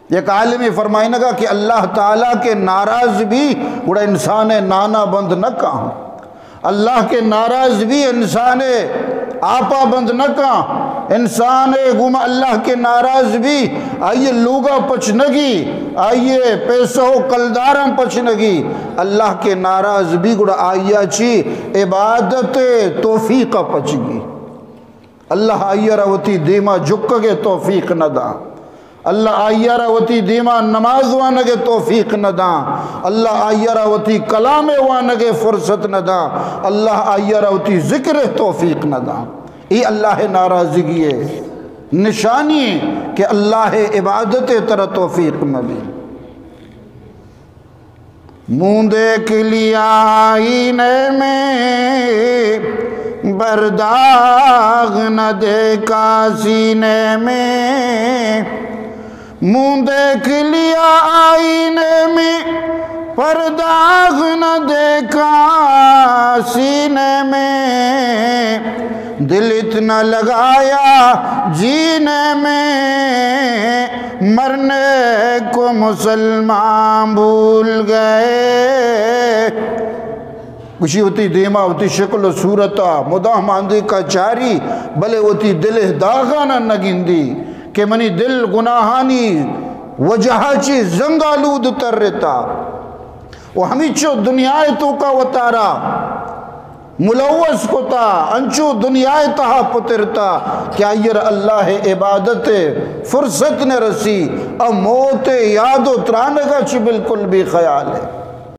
ایک عالمی فرمائنے گا کہ اللہ تعالیٰ کے ناراض بھی بڑا انسان نانا بند نہ کہاں، اللہ کے ناراض بھی انسان آپا بند نہ کہاں، انسان گما اللہ کے ناراض بھی آئیے لوگا پچنگی، آئیے پیسو کلدارم پچنگی، اللہ کے ناراض بھی گڑا آئیا چی عبادت توفیق پچگی۔ اللہ آئیا روتی دیما جکگے توفیق نہ دا، اللہ آئیا روتی دیما نماز وانگے توفیق نہ دا، اللہ آئیا روتی کلام وانگے فرصت نہ دا، اللہ آئیا روتی ذکر توفیق نہ دا۔ یہ اللہ ناراضگی ہے، نشانی ہے کہ اللہ عبادت ترہ توفیق نہ دی۔ منہ دیکھ لیا آئینے میں برداغ نہ دیکھا سینے میں، منہ دیکھ لیا آئینے میں پرداغ نہ دیکھا سینے میں، دل اتنا لگایا جینے میں، مرنے کو مسلمان بھول گئے۔ کچھ ہوتی دیما ہوتی شکل و صورتا مداح ماندی کا چاری، بلے ہوتی دل داغانا نگندی کہ منی دل گناہانی وجہ چی زنگالود تر رہتا، وہ ہمیں چو دنیا تو کا وطارا ملوث کو تا انچو دنیا تہا پترتا، کیا یہ اللہ عبادت فرصت نے رسی، اب موت یاد و ترانگا چی بالکل بھی خیال ہے۔